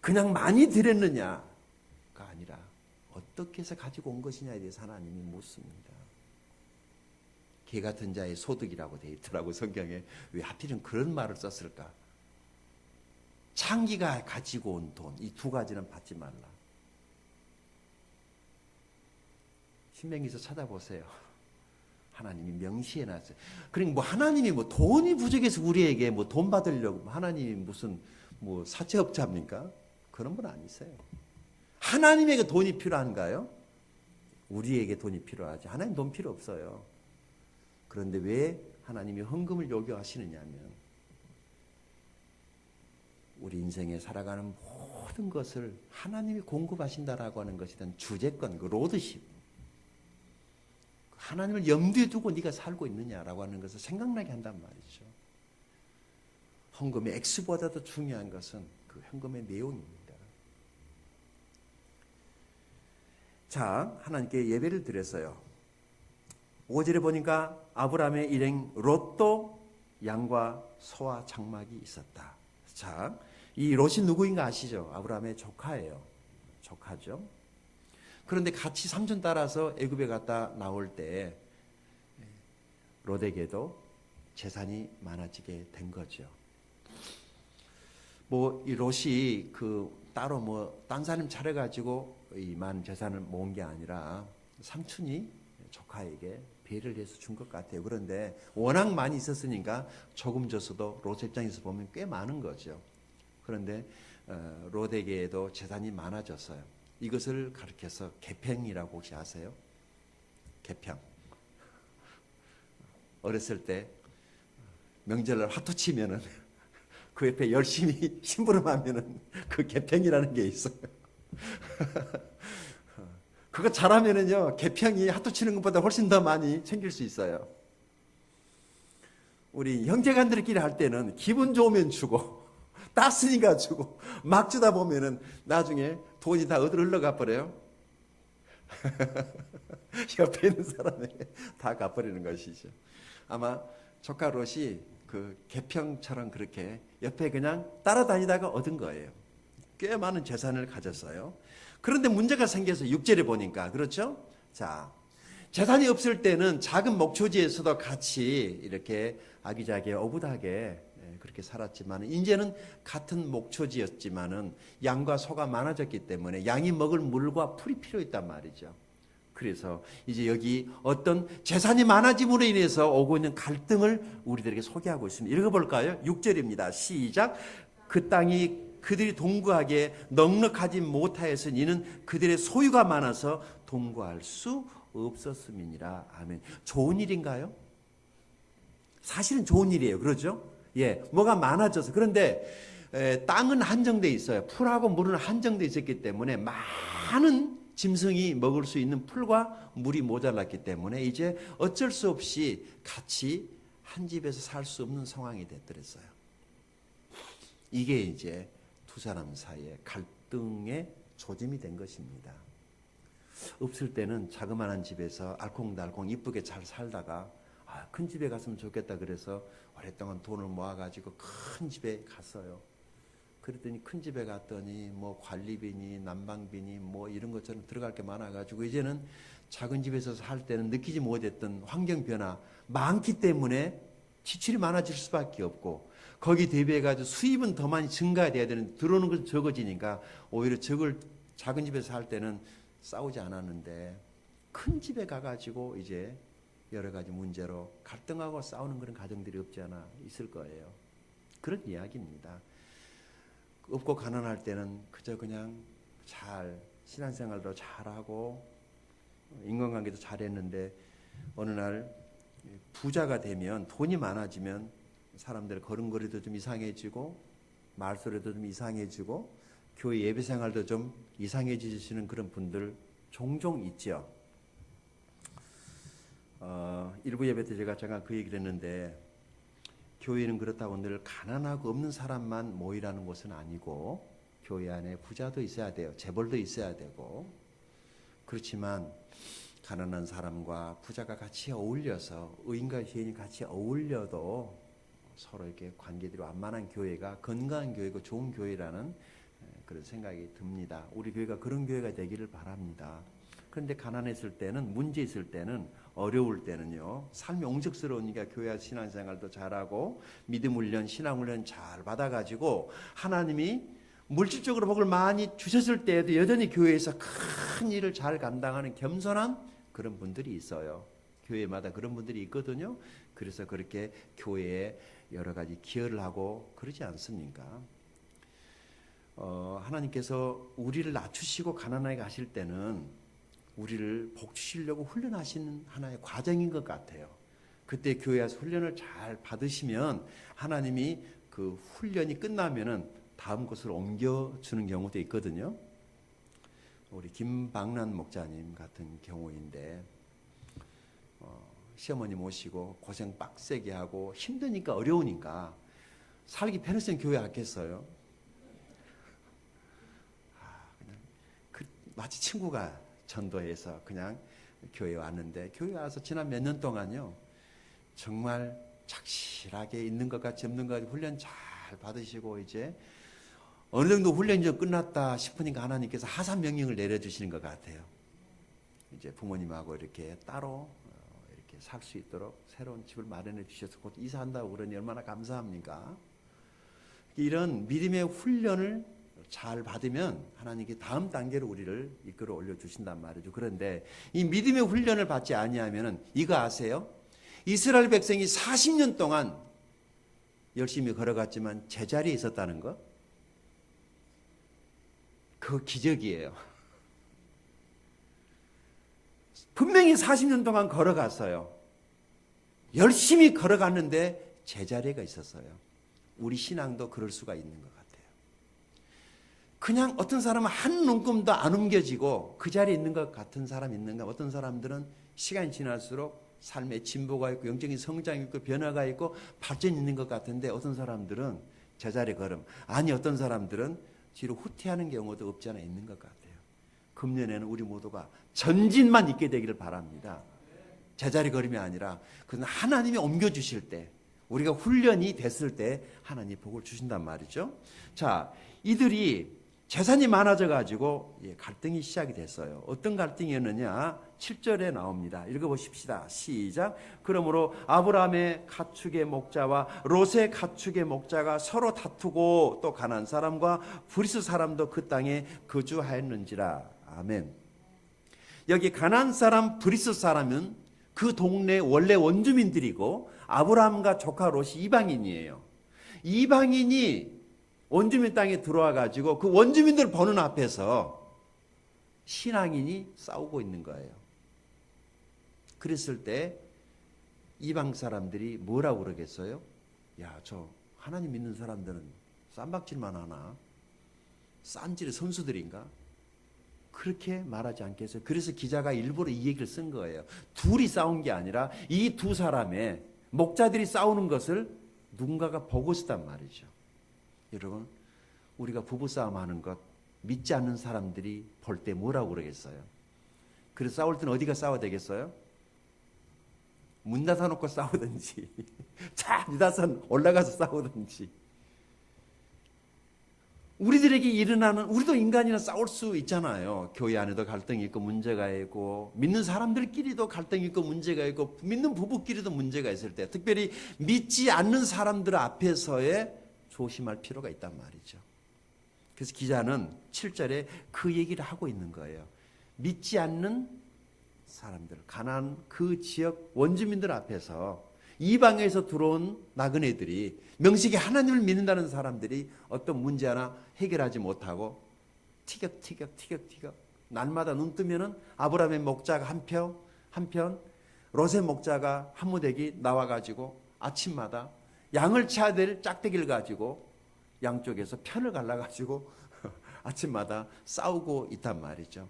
그냥 많이 드렸느냐가 아니라 어떻게 해서 가지고 온 것이냐에 대해서 하나님이 묻습니다. 개 같은 자의 소득이라고 되어 있더라고, 성경에. 왜 하필은 그런 말을 썼을까? 창기가 가지고 온 돈, 이 두 가지는 받지 말라. 신명기서 찾아보세요. 하나님이 명시해놨어요. 그러니까 뭐 하나님이 뭐 돈이 부족해서 우리에게 뭐 돈 받으려고 하나님이 무슨 뭐 사채업자입니까? 그런 분 아니세요. 하나님에게 돈이 필요한가요? 우리에게 돈이 필요하지. 하나님 돈 필요 없어요. 그런데 왜 하나님이 헌금을 요구하시느냐면, 우리 인생에 살아가는 모든 것을 하나님이 공급하신다라고 하는 것에 대한 주제권, 그 로드십. 하나님을 염두에 두고 네가 살고 있느냐라고 하는 것을 생각나게 한단 말이죠. 헌금의 액수보다도 중요한 것은 그 헌금의 내용입니다. 자, 하나님께 예배를 드렸어요. 5절에 보니까 아브라함의 일행 롯도 양과 소와 장막이 있었다. 자, 이 롯이 누구인가 아시죠? 아브라함의 조카예요. 조카죠. 그런데 같이 삼촌 따라서 애굽에 갔다 나올 때 롯에게도 재산이 많아지게 된 거죠. 뭐 이 롯이 그 따로 뭐 딴 사람 차려가지고 이 많은 재산을 모은 게 아니라 삼촌이 조카에게 배를 해서 준 것 같아요. 그런데 워낙 많이 있었으니까 조금 줬어도 롯 입장에서 보면 꽤 많은 거죠. 그런데 롯에게도 재산이 많아졌어요. 이것을 가리켜서 계평이라고 혹시 아세요? 계평. 어렸을 때 명절날 화투 치면은 그 옆에 열심히 심부름하면은 그 계평이라는 게 있어요. 그거 잘하면은요, 계평이 화투 치는 것보다 훨씬 더 많이 챙길 수 있어요. 우리 형제간들끼리 할 때는 기분 좋으면 주고, 땄으니까 주고, 막 주다 보면은 나중에 돈이 다 어디로 흘러가 버려요? 옆에 있는 사람에게 다 가버리는 것이죠. 아마 조카 롯이 그 계평처럼 그렇게 옆에 그냥 따라다니다가 얻은 거예요. 꽤 많은 재산을 가졌어요. 그런데 문제가 생겨서 6절에 보니까, 그렇죠? 자, 재산이 없을 때는 작은 목초지에서도 같이 이렇게 아기자기하게 오붓하게 그렇게 살았지만, 이제는 같은 목초지였지만은 양과 소가 많아졌기 때문에 양이 먹을 물과 풀이 필요했단 말이죠. 그래서 이제 여기 어떤 재산이 많아짐으로 인해서 오고 있는 갈등을 우리들에게 소개하고 있습니다. 읽어볼까요? 6절입니다. 시작. 그 땅이 그들이 동거하기에 넉넉하지 못하였으니 이는 그들의 소유가 많아서 동거할 수 없었음이니라. 아멘. 좋은 일인가요? 사실은 좋은 일이에요. 그렇죠? 예, 뭐가 많아져서. 그런데 땅은 한정돼 있어요. 풀하고 물은 한정돼 있었기 때문에 많은 짐승이 먹을 수 있는 풀과 물이 모자랐기 때문에 이제 어쩔 수 없이 같이 한 집에서 살 수 없는 상황이 됐더랬어요. 이게 이제 두 사람 사이에 갈등의 조짐이 된 것입니다. 없을 때는 자그마한 집에서 알콩달콩 이쁘게 잘 살다가 큰 집에 갔으면 좋겠다 그래서 오랫동안 돈을 모아가지고 큰 집에 갔어요. 그랬더니 큰 집에 갔더니 뭐 관리비니 난방비니 뭐 이런 것처럼 들어갈 게 많아가지고 이제는 작은 집에서 살 때는 느끼지 못했던 환경 변화 많기 때문에 지출이 많아질 수밖에 없고, 거기 대비해가지고 수입은 더 많이 증가돼야 되는데 들어오는 것은 적어지니까 오히려 작은 집에서 살 때는 싸우지 않았는데 큰 집에 가가지고 이제 여러 가지 문제로 갈등하고 싸우는 그런 가정들이 없지 않아 있을 거예요. 그런 이야기입니다. 없고 가난할 때는 그저 그냥 잘 신앙생활도 잘하고 인간관계도 잘했는데 어느 날 부자가 되면, 돈이 많아지면 사람들 걸음걸이도 좀 이상해지고 말소리도 좀 이상해지고 교회 예배생활도 좀 이상해지시는 그런 분들 종종 있죠. 일부 예배 때 제가 잠깐 그 얘기를 했는데, 교회는 그렇다고 늘 가난하고 없는 사람만 모이라는 것은 아니고 교회 안에 부자도 있어야 돼요. 재벌도 있어야 되고. 그렇지만 가난한 사람과 부자가 같이 어울려서, 의인과 죄인이 같이 어울려도 서로 이렇게 관계들이 완만한 교회가 건강한 교회고 좋은 교회라는 그런 생각이 듭니다. 우리 교회가 그런 교회가 되기를 바랍니다. 그런데 가난했을 때는, 문제 있을 때는, 어려울 때는요, 삶이 옹색스러우니까 교회 신앙생활도 잘하고 믿음 훈련, 신앙 훈련 잘 받아가지고 하나님이 물질적으로 복을 많이 주셨을 때에도 여전히 교회에서 큰 일을 잘 감당하는 겸손한 그런 분들이 있어요. 교회마다 그런 분들이 있거든요. 그래서 그렇게 교회에 여러 가지 기여를 하고 그러지 않습니까? 하나님께서 우리를 낮추시고 가난하게 하실 때는 우리를 복 주시려고 훈련하시는 하나의 과정인 것 같아요. 그때 교회에서 훈련을 잘 받으시면 하나님이 그 훈련이 끝나면은 다음 곳으로 옮겨주는 경우도 있거든요. 우리 김방란 목사님 같은 경우인데, 시어머니 모시고 고생 빡세게 하고 힘드니까 어려우니까 살기 편했으면 교회 왔겠어요. 마치 친구가 전도해서 그냥 교회에 왔는데, 교회 와서 지난 몇 년 동안요, 정말 착실하게 있는 것 같이 없는 것 같이 훈련 잘 받으시고 이제 어느 정도 훈련이 좀 끝났다 싶으니까 하나님께서 하산 명령을 내려주시는 것 같아요. 이제 부모님하고 이렇게 따로 이렇게 살 수 있도록 새로운 집을 마련해 주셔서 곧 이사한다고 그러니 얼마나 감사합니까? 이런 믿음의 훈련을 잘 받으면 하나님께 다음 단계로 우리를 이끌어 올려 주신단 말이죠. 그런데 이 믿음의 훈련을 받지 아니하면은 이거 아세요? 이스라엘 백성이 40년 동안 열심히 걸어갔지만 제자리에 있었다는 거? 그거 기적이에요. 분명히 40년 동안 걸어갔어요. 열심히 걸어갔는데 제자리가 있었어요. 우리 신앙도 그럴 수가 있는 것 같아요. 그냥 어떤 사람은 한 눈금도 안 옮겨지고 그 자리에 있는 것 같은 사람이 있는가? 어떤 사람들은 시간이 지날수록 삶의 진보가 있고 영적인 성장이 있고 변화가 있고 발전이 있는 것 같은데, 어떤 사람들은 제자리 걸음, 아니 어떤 사람들은 뒤로 후퇴하는 경우도 없지 않아 있는 것 같아요. 금년에는 우리 모두가 전진만 있게 되기를 바랍니다. 제자리 걸음이 아니라 그건 하나님이 옮겨주실 때, 우리가 훈련이 됐을 때 하나님이 복을 주신단 말이죠. 자, 이들이 재산이 많아져 가지고 갈등이 시작이 됐어요. 어떤 갈등이었느냐? 7절에 나옵니다. 읽어보십시다. 시작. 그러므로 아브라함의 가축의 목자와 롯의 가축의 목자가 서로 다투고 또 가나안 사람과 브리스 사람도 그 땅에 거주하였는지라. 아멘. 여기 가나안 사람, 브리스 사람은 그 동네 원래 원주민들이고 아브라함과 조카 롯이 이방인이에요. 이방인이 원주민 땅에 들어와 가지고 그 원주민들 보는 앞에서 신앙인이 싸우고 있는 거예요. 그랬을 때 이방 사람들이 뭐라고 그러겠어요? 야, 저 하나님 믿는 사람들은 쌈박질만 하나? 싼질의 선수들인가? 그렇게 말하지 않겠어요? 그래서 기자가 일부러 이 얘기를 쓴 거예요. 둘이 싸운 게 아니라 이 두 사람의 목자들이 싸우는 것을 누군가가 보고 있었단 말이죠. 여러분, 우리가 부부싸움 하는 것 믿지 않는 사람들이 볼 때 뭐라고 그러겠어요? 그래서 싸울 때는 어디가 싸워야 되겠어요? 문 닫아놓고 싸우든지 자, 니다선 올라가서 싸우든지. 우리들에게 일어나는, 우리도 인간이나 싸울 수 있잖아요. 교회 안에도 갈등이 있고 문제가 있고, 믿는 사람들끼리도 갈등이 있고 문제가 있고, 믿는 부부끼리도 문제가 있을 때, 특별히 믿지 않는 사람들 앞에서의 조심할 필요가 있단 말이죠. 그래서 기자는 7절에 그 얘기를 하고 있는 거예요. 믿지 않는 사람들, 가나안 그 지역 원주민들 앞에서 이방에서 들어온 나그네들이, 명식이 하나님을 믿는다는 사람들이 어떤 문제 하나 해결하지 못하고 티격태격 날마다 눈 뜨면은 아브라함의 목자가 한편 롯의 목자가 한 무대기 나와가지고 아침마다 양을 쳐야 될 짝대기를 가지고 양쪽에서 편을 갈라가지고 아침마다 싸우고 있단 말이죠.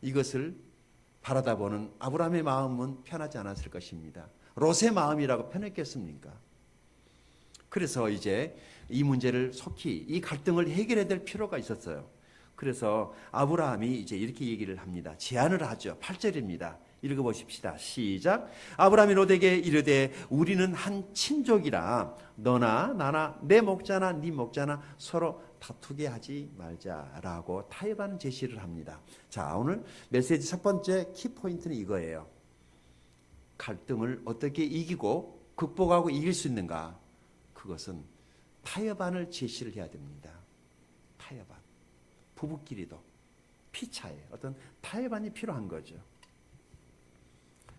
이것을 바라다 보는 아브라함의 마음은 편하지 않았을 것입니다. 롯의 마음이라고 편했겠습니까? 그래서 이제 이 문제를 속히, 이 갈등을 해결해야 될 필요가 있었어요. 그래서 아브라함이 이제 이렇게 얘기를 합니다. 제안을 하죠. 8절입니다. 읽어보십시다. 시작. 아브라함이 롯에게 이르되 우리는 한 친족이라 너나 나나 내 목자나 네 목자나 서로 다투게 하지 말자라고 타협하는 제시를 합니다. 자, 오늘 메시지 첫 번째 키포인트는 이거예요. 갈등을 어떻게 이기고 극복하고 이길 수 있는가? 그것은 타협안을 제시를 해야 됩니다. 타협안. 부부끼리도 피차에 어떤 타협안이 필요한 거죠.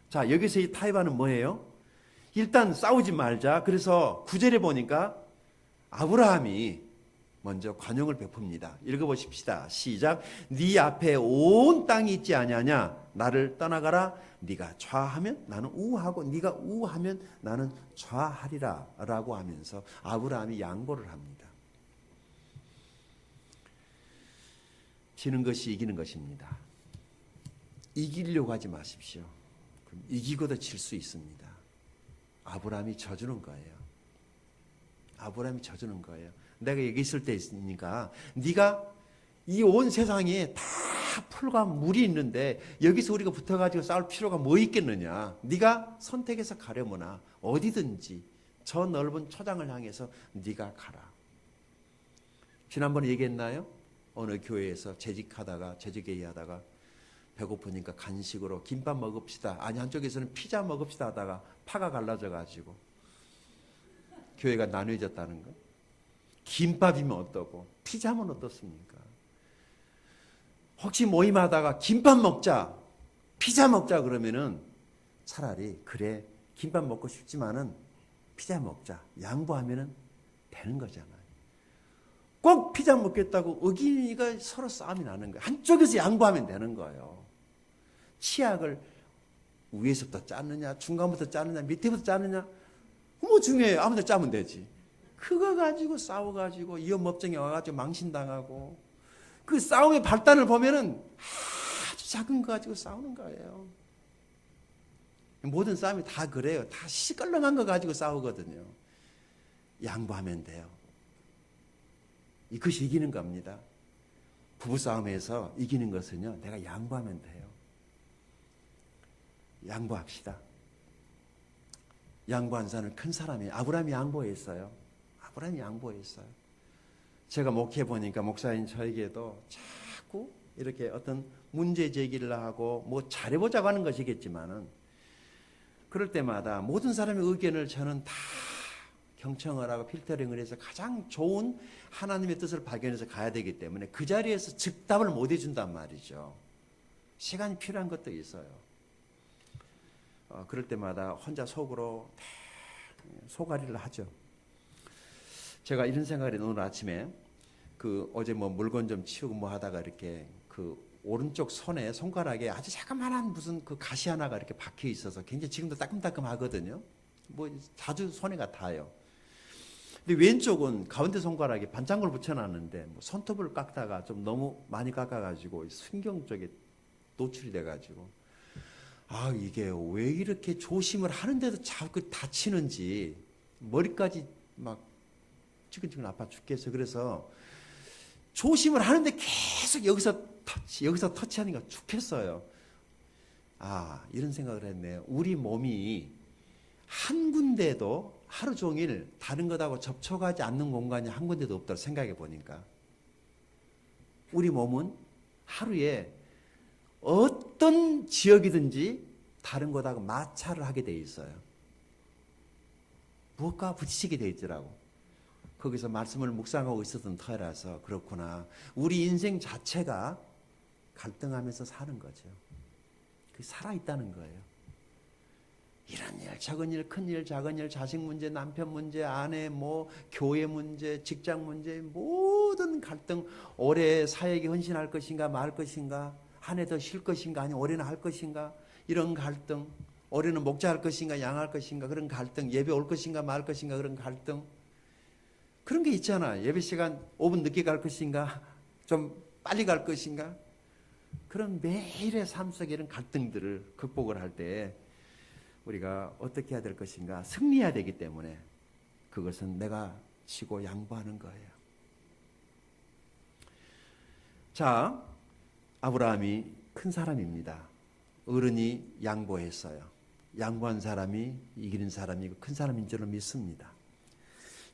자, 여기서 이 타협안은 뭐예요? 일단 싸우지 말자. 그래서 9절에 보니까 아브라함이 먼저 관용을 베풉니다. 읽어보십시다. 시작. 네 앞에 온 땅이 있지 아니하냐? 나를 떠나가라. 네가 좌하면 나는 우하고 네가 우하면 나는 좌하리라 라고 하면서 아브라함이 양보를 합니다. 지는 것이 이기는 것입니다. 이기려고 하지 마십시오. 그럼 이기고도 질 수 있습니다. 아브라함이 져주는 거예요. 아브라함이 져주는 거예요. 내가 여기 있을 때 있으니까 네가 이 온 세상에 다 풀과 물이 있는데 여기서 우리가 붙어가지고 싸울 필요가 뭐 있겠느냐. 네가 선택해서 가려무나 어디든지 저 넓은 초장을 향해서 네가 가라. 지난번에 얘기했나요? 어느 교회에서 재직회의하다가 배고프니까 간식으로 김밥 먹읍시다. 아니 한쪽에서는 피자 먹읍시다 하다가 파가 갈라져가지고 교회가 나뉘어졌다는 거. 김밥이면 어떠고 피자면 어떻습니까? 혹시 모임하다가 김밥 먹자, 피자 먹자 그러면은 차라리 그래 김밥 먹고 싶지만은 피자 먹자 양보하면은 되는 거잖아요. 꼭 피자 먹겠다고 의기가 서로 싸움이 나는 거예요. 한쪽에서 양보하면 되는 거예요. 치약을 위에서부터 짜느냐, 중간부터 짜느냐, 밑에부터 짜느냐, 뭐 중요해요. 아무데나 짜면 되지. 그거 가지고 싸워가지고 이혼법정에 와가지고 망신당하고 그 싸움의 발단을 보면은 아주 작은 거 가지고 싸우는 거예요. 모든 싸움이 다 그래요. 다 시끌렁한 거 가지고 싸우거든요. 양보하면 돼요. 이것이 이기는 겁니다. 부부싸움에서 이기는 것은요, 내가 양보하면 돼요. 양보합시다. 양보한 자는 큰 사람이에요. 아브라함이 양보했어요. 아브라함이 양보했어요. 제가 목회 보니까 목사인 저에게도 자꾸 이렇게 어떤 문제 제기를 하고 뭐 잘해보자고 하는 것이겠지만은 그럴 때마다 모든 사람의 의견을 저는 다 경청을 하고 필터링을 해서 가장 좋은 하나님의 뜻을 발견해서 가야 되기 때문에 그 자리에서 즉답을 못 해준단 말이죠. 시간이 필요한 것도 있어요. 그럴 때마다 혼자 속으로 소가리를 하죠. 제가 이런 생각을 해요. 오늘 아침에 어제 뭐 물건 좀 치우고 뭐 하다가 이렇게 오른쪽 손가락에 아주 자그마한 무슨 가시 하나가 이렇게 박혀 있어서 굉장히 지금도 따끔따끔하거든요. 뭐 자주 손해가 닿아요. 근데 왼쪽은 가운데 손가락에 반창고를 붙여놨는데 뭐 손톱을 깎다가 좀 너무 많이 깎아가지고 신경 쪽에 노출이 돼가지고 이게 왜 이렇게 조심을 하는데도 자꾸 다치는지 머리까지 막 지근지근 아파 죽겠어요. 그래서 조심을 하는데 계속 여기서 터치하니까 죽겠어요. 이런 생각을 했네요. 우리 몸이 한 군데도 하루 종일 다른 것하고 접촉하지 않는 공간이 한 군데도 없다고 생각해 보니까 우리 몸은 하루에 어떤 지역이든지 다른 것하고 마찰을 하게 돼 있어요. 무엇과 부딪히게 돼 있더라고. 거기서 말씀을 묵상하고 있었던 터라서 그렇구나. 우리 인생 자체가 갈등하면서 사는 거죠. 그게 살아있다는 거예요. 이런 일, 작은 일, 큰 일, 작은 일, 자식 문제, 남편 문제, 아내, 교회 문제, 직장 문제, 모든 갈등, 올해 사역에 헌신할 것인가 말 것인가, 한 해 더 쉴 것인가 아니면 올해는 할 것인가, 이런 갈등, 올해는 목자할 것인가 양할 것인가 그런 갈등, 예배 올 것인가 말 것인가 그런 갈등, 그런 게 있잖아. 예배 시간 5분 늦게 갈 것인가 좀 빨리 갈 것인가, 그런 매일의 삶 속에 이런 갈등들을 극복을 할 때 우리가 어떻게 해야 될 것인가, 승리해야 되기 때문에 그것은 내가 지고 양보하는 거예요. 자, 아브라함이 큰 사람입니다. 어른이 양보했어요. 양보한 사람이 이기는 사람이고 큰 사람인 줄로 믿습니다.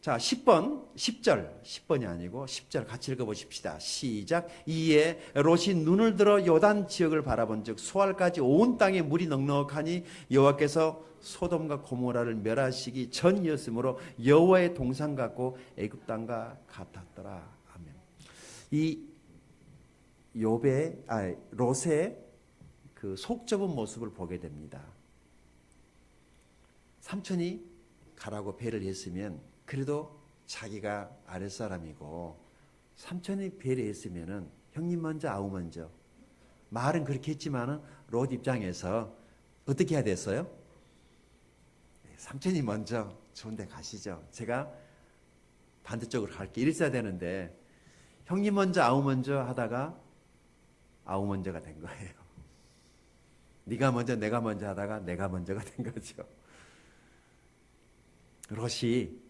자, 10번이 아니고 10절 같이 읽어보십시다. 시작. 이에 롯이 눈을 들어 요단 지역을 바라본 즉 소알까지 온 땅에 물이 넉넉하니 여호와께서 소돔과 고모라를 멸하시기 전이었으므로 여호와의 동산 같고 애굽 땅과 같았더라. 아멘. 이 롯의 그 속 좁은 모습을 보게 됩니다. 삼촌이 가라고 배를 했으면 그래도 자기가 아랫사람이고, 삼촌이 배려했으면은 형님 먼저 아우 먼저, 말은 그렇게 했지만은 롯 입장에서 어떻게 해야 됐어요? 삼촌이 먼저 좋은 데 가시죠, 제가 반대쪽으로 갈게, 이랬어야 되는데 형님 먼저 아우 먼저 하다가 아우 먼저가 된 거예요. 네가 먼저 내가 먼저 하다가 내가 먼저가 된 거죠. 롯이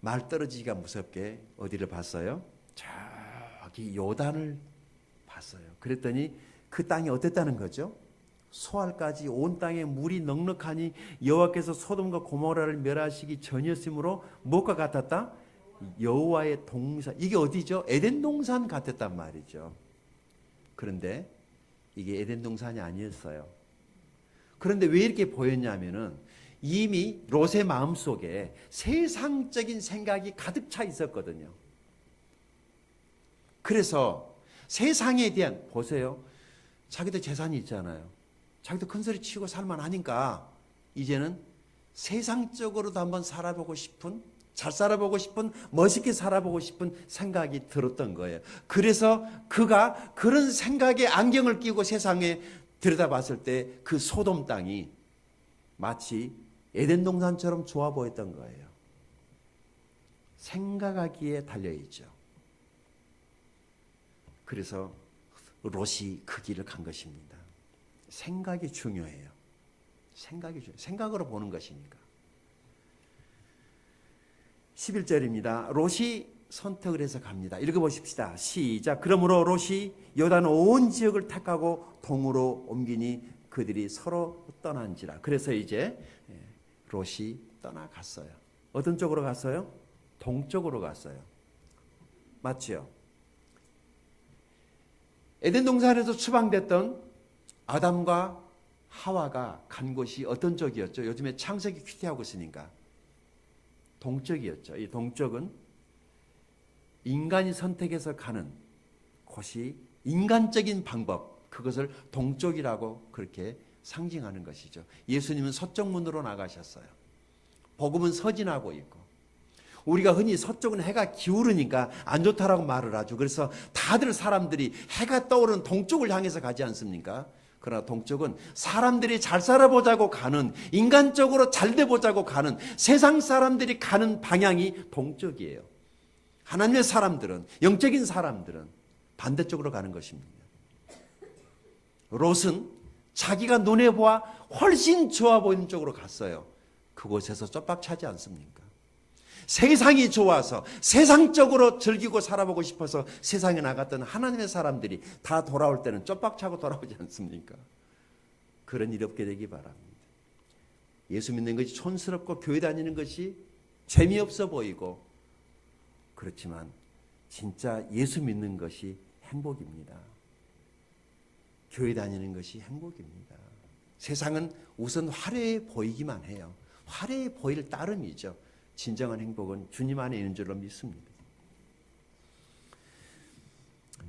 말 떨어지기가 무섭게 어디를 봤어요? 저기 요단을 봤어요. 그랬더니 그 땅이 어땠다는 거죠? 소알까지 온 땅에 물이 넉넉하니 여호와께서 소돔과 고모라를 멸하시기 전이었으므로 무엇과 같았다? 여호와의 동산. 이게 어디죠? 에덴 동산 같았단 말이죠. 그런데 이게 에덴 동산이 아니었어요. 그런데 왜 이렇게 보였냐면은 이미 롯의 마음속에 세상적인 생각이 가득 차 있었거든요. 그래서 세상에 대한, 보세요, 자기도 재산이 있잖아요. 자기도 큰소리 치고 살만하니까 이제는 세상적으로도 한번 살아보고 싶은, 잘 살아보고 싶은, 멋있게 살아보고 싶은 생각이 들었던 거예요. 그래서 그가 그런 생각에 안경을 끼고 세상에 들여다봤을 때 그 소돔 땅이 마치 에덴 동산처럼 좋아 보였던 거예요. 생각하기에 달려있죠. 그래서 롯이 그 길을 간 것입니다. 생각이 중요해요. 생각으로 보는 것이니까. 11절입니다. 롯이 선택을 해서 갑니다. 읽어보십시다. 시작. 그러므로 롯이 요단 온 지역을 택하고 동으로 옮기니 그들이 서로 떠난지라. 그래서 이제 롯이 떠나갔어요. 어떤 쪽으로 갔어요? 동쪽으로 갔어요. 맞죠? 에덴 동산에서 추방됐던 아담과 하와가 간 곳이 어떤 쪽이었죠? 요즘에 창세기 퀴즈하고 있으니까 동쪽이었죠. 이 동쪽은 인간이 선택해서 가는 곳이 인간적인 방법, 그것을 동쪽이라고 그렇게 상징하는 것이죠. 예수님은 서쪽 문으로 나가셨어요. 복음은 서진하고 있고, 우리가 흔히 서쪽은 해가 기울으니까 안 좋다라고 말을 하죠. 그래서 다들 사람들이 해가 떠오르는 동쪽을 향해서 가지 않습니까? 그러나 동쪽은 사람들이 잘 살아보자고 가는, 인간적으로 잘 돼보자고 가는, 세상 사람들이 가는 방향이 동쪽이에요. 하나님의 사람들은, 영적인 사람들은 반대쪽으로 가는 것입니다. 롯은 자기가 눈에 보아 훨씬 좋아 보이는 쪽으로 갔어요. 그곳에서 쫓박차지 않습니까? 세상이 좋아서 세상적으로 즐기고 살아보고 싶어서 세상에 나갔던 하나님의 사람들이 다 돌아올 때는 쫓박차고 돌아오지 않습니까? 그런 일 없게 되기 바랍니다. 예수 믿는 것이 촌스럽고 교회 다니는 것이 재미없어 보이고, 그렇지만 진짜 예수 믿는 것이 행복입니다. 교회 다니는 것이 행복입니다. 세상은 우선 화려해 보이기만 해요. 화려해 보일 따름이죠. 진정한 행복은 주님 안에 있는 줄로 믿습니다.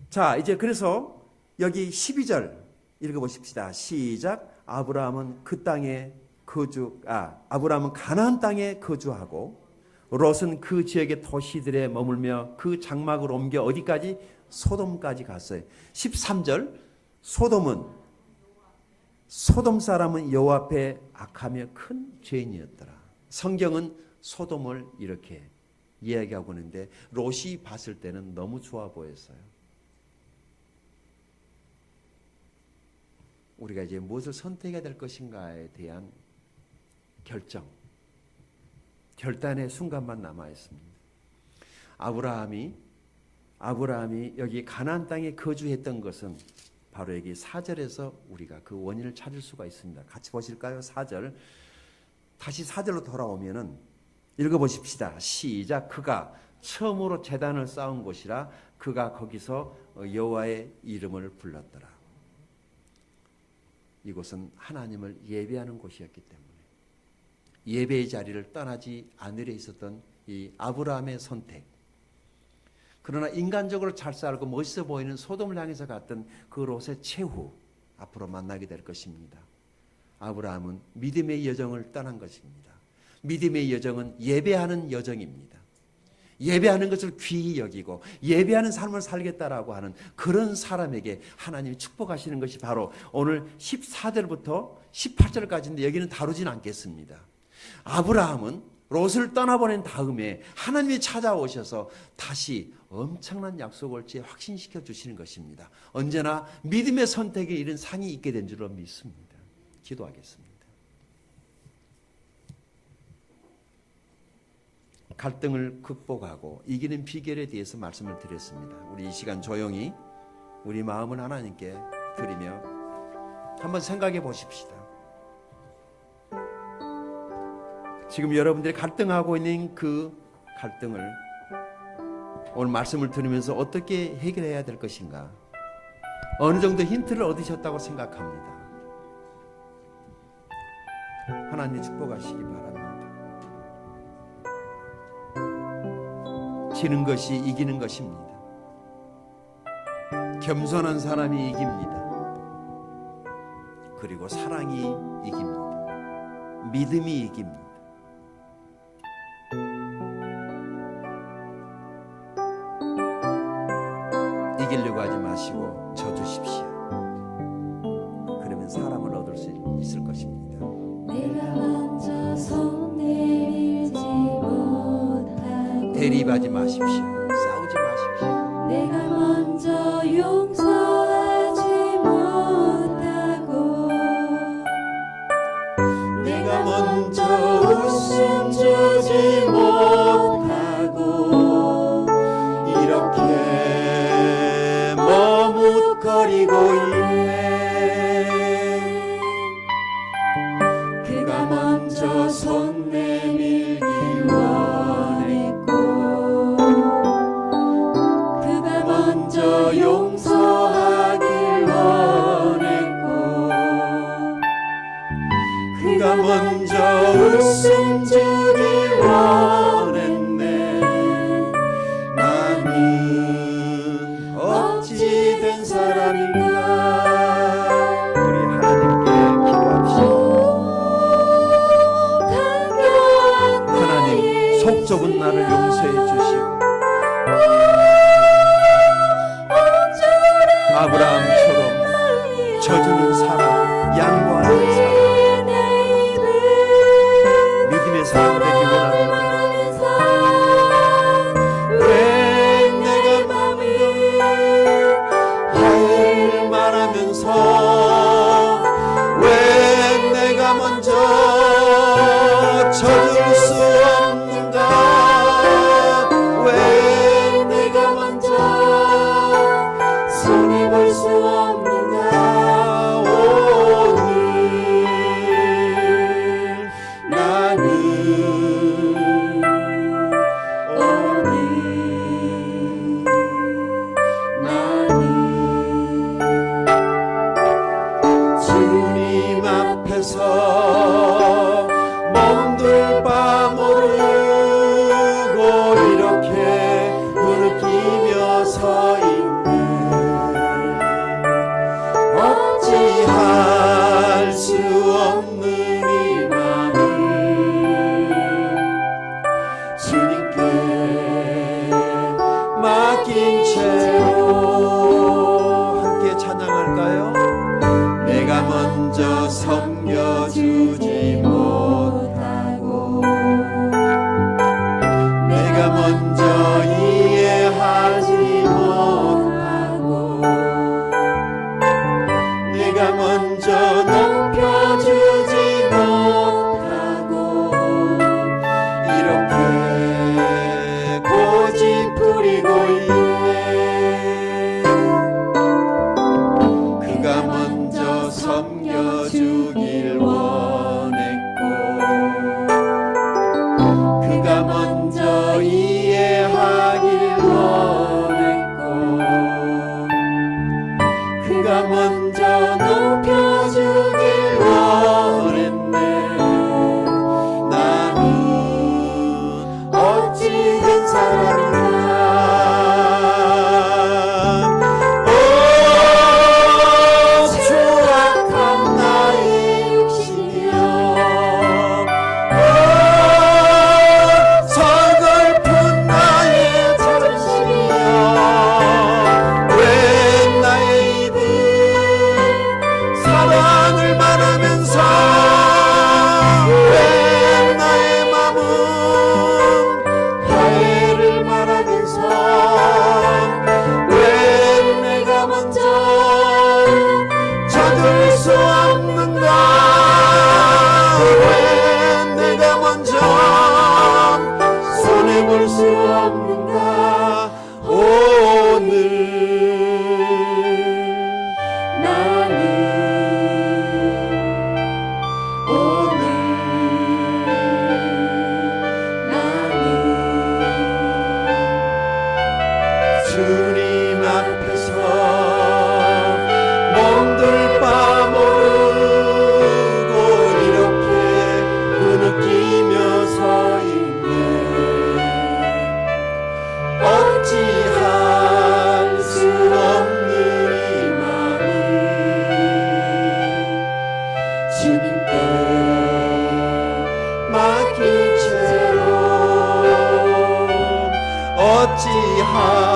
자, 이제 그래서 여기 12절 읽어보십시다. 시작. 아브라함은 가나안 땅에 거주하고 롯은 그 지역의 도시들에 머물며 그 장막을 옮겨 어디까지? 소돔까지 갔어요. 13절. 소돔 사람은 여호와 앞에 악하며 큰 죄인이었더라. 성경은 소돔을 이렇게 이야기하고 있는데 롯이 봤을 때는 너무 좋아 보였어요. 우리가 이제 무엇을 선택해야 될 것인가에 대한 결단의 순간만 남아 있습니다. 아브라함이 여기 가나안 땅에 거주했던 것은 바로 여기 4절에서 우리가 그 원인을 찾을 수가 있습니다. 같이 보실까요? 4절. 다시 4절로 돌아오면은 읽어보십시다. 시작. 그가 처음으로 제단을 쌓은 곳이라 그가 거기서 여호와의 이름을 불렀더라. 이곳은 하나님을 예배하는 곳이었기 때문에 예배의 자리를 떠나지 않으려 있었던 이 아브라함의 선택. 그러나 인간적으로 잘 살고 멋있어 보이는 소돔을 향해서 갔던 그 롯의 최후, 앞으로 만나게 될 것입니다. 아브라함은 믿음의 여정을 떠난 것입니다. 믿음의 여정은 예배하는 여정입니다. 예배하는 것을 귀히 여기고 예배하는 삶을 살겠다라고 하는 그런 사람에게 하나님이 축복하시는 것이 바로 오늘 14절부터 18절까지인데 여기는 다루진 않겠습니다. 아브라함은 롯을 떠나보낸 다음에 하나님이 찾아오셔서 다시 엄청난 약속을 확신시켜 주시는 것입니다. 언제나 믿음의 선택에 이른 상이 있게 된 줄로 믿습니다. 기도하겠습니다. 갈등을 극복하고 이기는 비결에 대해서 말씀을 드렸습니다. 우리 이 시간 조용히 우리 마음을 하나님께 드리며 한번 생각해 보십시다. 지금 여러분들이 갈등하고 있는 그 갈등을 오늘 말씀을 들으면서 어떻게 해결해야 될 것인가? 어느 정도 힌트를 얻으셨다고 생각합니다. 하나님 축복하시기 바랍니다. 지는 것이 이기는 것입니다. 겸손한 사람이 이깁니다. 그리고 사랑이 이깁니다. 믿음이 이깁니다. 이기려고 하지 마시고 져주십시오. 그러면 사람을 얻을 수 있을 것입니다. 내가 먼저 손 내밀지 못하고 대립하지 마십시오. 싸우지 마십시오. 내가 먼저 용서하지 못하고 내가 먼저 웃음 주지 못하고 이렇게 머뭇거리고 있네. 그가 먼저 손 내밀기 원했고 그가 먼저 용서하길 원했고 그가 먼저 웃음 주길 원했네. 나는 어찌 된 사람인가? 우리 하나님께 기도합시다. 하나님, 속 좁은 나를 용서해 주시고 아브라함처럼 져주는 사람, 양보하는 사람, 믿음의 사람 되기 원합니다. 왜 내가 할 말하면서 왜 내가 먼저 져줄 수 없는가? 왜 내가 먼저 손해볼 수 없는가? 오늘 몸둘 바 모르고 이렇게 흐느끼며 서 있네. 어찌할 수 없는 이 맘을 주님께 맡긴 채로 함께 찬양할까요? 내가 먼저 섬겨주지 못하고 내가 먼저 이해하지 못하고 내가 먼저 높여주지 못하고 이렇게 고집 부리고 있네. 그가 먼저 섬겨주길 원했고 그가 먼저 이해하길 원했고 그가 먼저 높여주길 원했네. 나는 어찌 된 사람인가. 오 추악한 나의 욕심이여 오 서글픈 나의 자존심이여 왜 나의 입은 사랑을 말하면서 왜 나의 맘은 화해를 말하면서 왜 내가 먼저 찾을 수 없는가. 왜 내가 먼저 손해볼 수 없는가. 오늘 나는 오늘 나는 주님 앞에서 몸둘 바 모르고 이렇게 흐느끼며 서 있네. 어찌할 수 없는 이 맘을 주님께 맡긴 채로 어찌할